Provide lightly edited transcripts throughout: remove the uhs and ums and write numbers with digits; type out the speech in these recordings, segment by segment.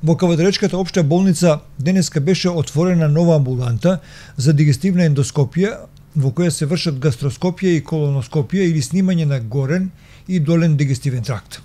Во Кавадаречката општа болница денеска беше отворена нова амбуланта за дигестивна ендоскопија, во која се вршат гастроскопија и колоноскопија или снимање на горен и долен дигестивен тракт.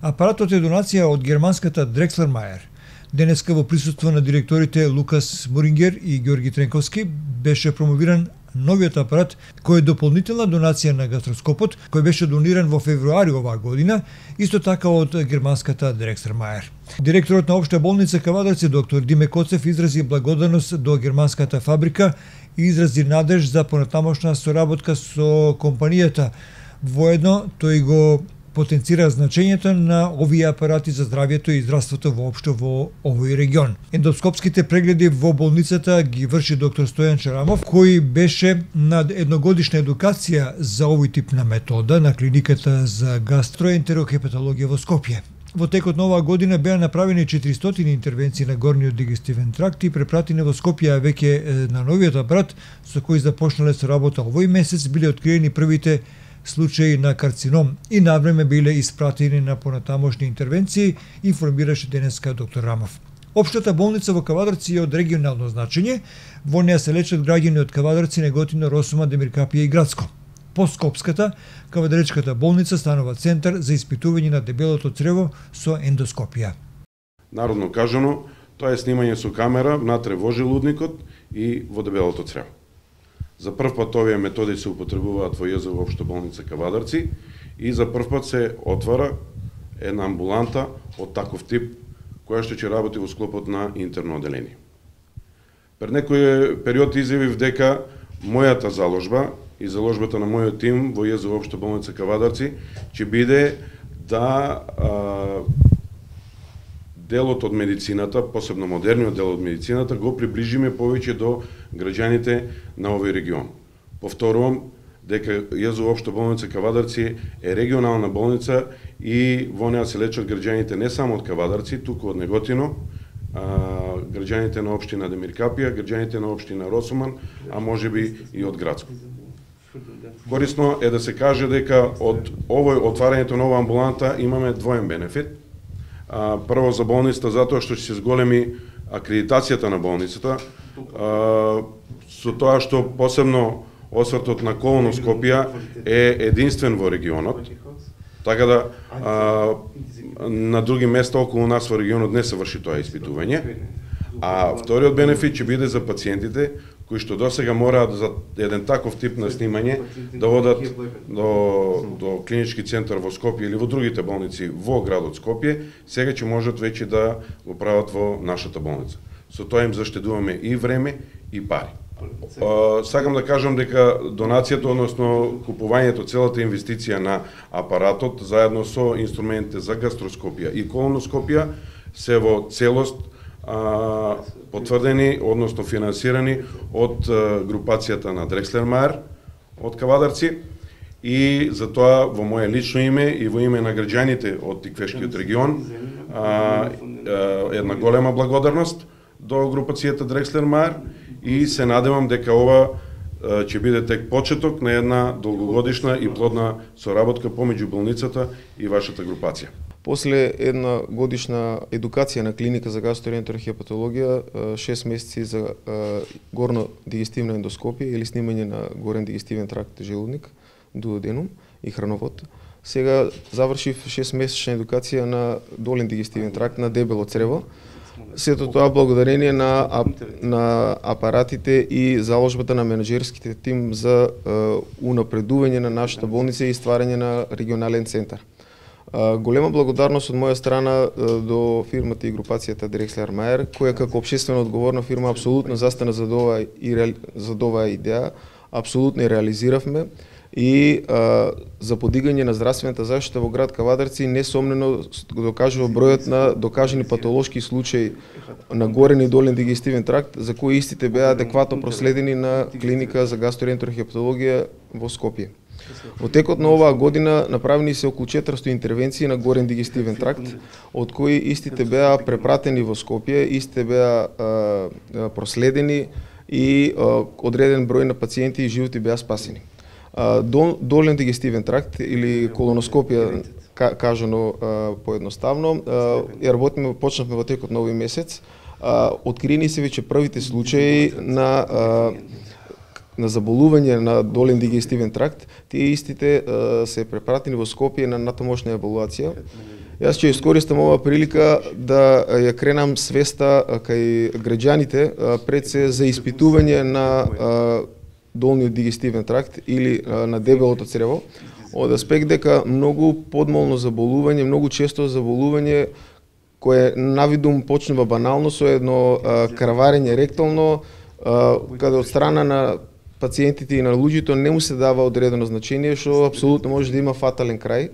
Апаратот е донација од германската Drexler Meyer. Денеска во присуство на директорите Лукас Мурингер и Георги Тренковски беше промовиран новиот апарат кој е дополнителна донација на гастроскопот кој беше дониран во февруари оваа година, исто така од германската Drexler Meyer. Директорот на општа болница Кавадарци доктор Диме Коцев изрази благодарност до германската фабрика и изрази надеж за понатамошна соработка со компанијата. Воедно тој го потенцира значењето на овие апарати за здравјето и здравството воопшто во овој регион. Ендоскопските прегледи во болницата ги врши доктор Стојан Чарамов, кој беше на едногодишна едукација за овој тип на метода на клиниката за гастроентерохепатологија во Скопје. Во текот на оваа година беа направени 400 интервенции на горниот дигестивен тракт и препратени во Скопје, а веќе на новиот апарат со кој започнале со работа овој месец биле откриени првите случаи на карцином и навреме биле испратени на понатамошни интервенции, информираше денеска доктор Рамов. Општата болница во Кавадарци е од регионално значење, во неја се лечат граѓани од Кавадарци, Неготино, Росума, Демиркапија и Градско. По Скопската, Кавадаречката болница станува центар за испитување на дебелото црево со ендоскопија. Народно кажано, тоа е снимање со камера внатре во желудникот и во дебелото црево. За прв пат овие методи се употребуваат во ЈЗО општа болница Кавадарци и за прв пат се отвара една амбуланта од таков тип која што ќе работи во склопот на интерно оделение. Пред некој период изјавив дека мојата заложба и заложбата на мојот тим во ЈЗО општа болница Кавадарци ќе биде да делот од медицината, посебно модерниот дел од медицината, го приближиме повеќе до граѓаните на овој регион. Повторувам дека ЈЗО општа болница Кавадарци е регионална болница и во неа се лечат граѓаните не само од Кавадарци, туку од Неготино, граѓаните на општина Демиркапија, граѓаните на општина Росуман, а можеби и од Градско. Корисно е да се каже дека од овој отварањето на оваа амбуланта имаме двоен бенефит. Прво за болницата затоа што ќе се зголеми акредитацијата на болницата, со тоа што посебно освртот на колоноскопија е единствен во регионот, така да на други места околу нас во регионот не се врши тоа испитување. А вториот бенефит ќе биде за пациентите кои што досега мораат за еден таков тип на снимање да одат до клинички центар во Скопје или во другите болници во градот Скопје, сега ќе можат веќе да го прават во нашата болница. Со тоа им заштедуваме и време и пари. Сакам да кажам дека донацијата, односно купувањето, целата инвестиција на апаратот заедно со инструментите за гастроскопија и колоноскопија се во целост потврдени, односно финансирани од групацијата на Drexler Meyer од Кавадарци и за тоа во моје лично име и во име на граѓаните од Тиквешкиот регион една голема благодарност до групацијата Drexler Meyer и се надевам дека ова ќе биде тек почеток на една долгогодишна и плодна соработка помеѓу болницата и вашата групација. После една годишна едукација на клиника за гастроентерохепатологија, 6 месеци за горно дигестивна ендоскопија или снимање на горен дигестивен тракт желудник, дуоденум и храновод. Сега завршив 6 месечна едукација на долен дигестивен тракт на дебело црево. Сето тоа благодарение на апаратите и заложбата на менеджерските тим за унапредување на нашата болница и стварање на регионален центар. Голема благодарност од моја страна до фирмата и групацијата Drexler Meyer, која како општествено одговорна фирма апсолутно застана за оваа идеја, апсолутно ја реализиравме и за подигање на здравствената заштита во град Кавадарци несомнено докажува бројот на докажани патолошки случаи на горен и долен дигестивен тракт, за кои истите беа адекватно проследени на клиника за гастроентерохепатологија во Скопје. Во текот на оваа година направени се околу 400 интервенции на горен дигестивен тракт, од кои истите беа препратени во Скопје, истите беа проследени и одреден број на пациенти и животи беа спасени. Долен дигестивен тракт или колоноскопија кажано поедноставно. Ја работиме, почнавме во текот на овој месец. Откриени се веќе првите случаи на заболување на долен дигестивен тракт. Тие истите се препратени во Скопје на натамошна евалуација. Јас ќе искористам оваа прилика да ја кренам свеста кај граѓаните пред се за испитување на долниот дигестивен тракт или на дебелото црево, од аспект дека многу подмолно заболување, многу често заболување кое навидум почнува банално со едно крварење ректално, каде од страна на пациентите и на луѓето не му се дава одредено значение, што апсолутно може да има фатален крај.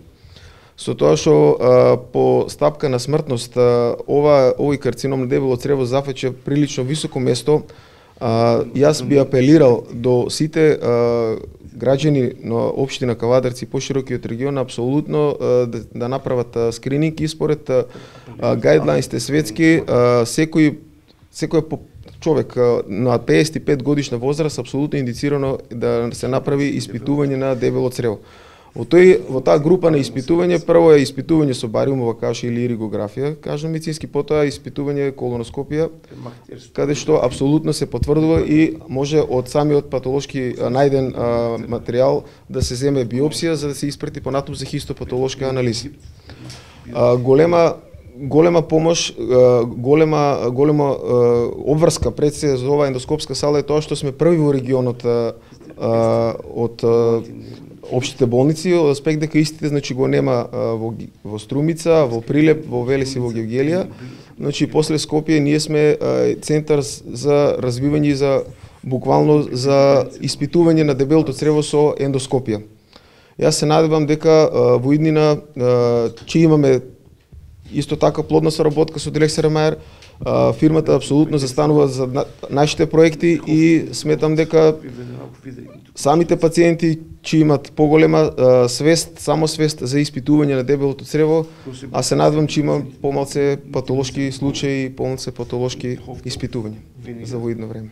Со тоа што по стапка на смртност овој карцином на дебело црево зафаќа прилично високо место. Јас би апелирал до сите граѓани на општина Кавадарци и поширокиот регион апсолутно да направат скрининг и според гајдлайнсите светски секој човек на 55 годишна возраст апсолутно индицирано да се направи испитување на дебело црево. Во таа група на испитување, прво е испитување со бариумова каша или иригографија, кажам медицински, потоа испитување колоноскопија, каде што апсолутно се потврдува и може од самиот патолошки најден материјал да се земе биопсија за да се испрати понатаму за хистопатолошка анализа. Голема помош, голема обврска пред се за оваа ендоскопска сала е тоа што сме први во регионот од општите болници, од аспект дека истите го нема во Струмица, во Прилеп, во Велес и во Гевгелија. Значи после Скопје ние сме центар за развивање за буквално за испитување на дебелото црево со ендоскопија. Јас се надевам дека во иднина ќе имаме исто така плодна соработка со Дирекција Мајер. Фирмата апсолутно застанува за нашите проекти и сметам дека самите пациенти ќе имат поголема свест, самосвест за испитување на дебелото црево, а се надевам ќе има помалце патолошки случаи, помалце патолошки испитувања за во идно време.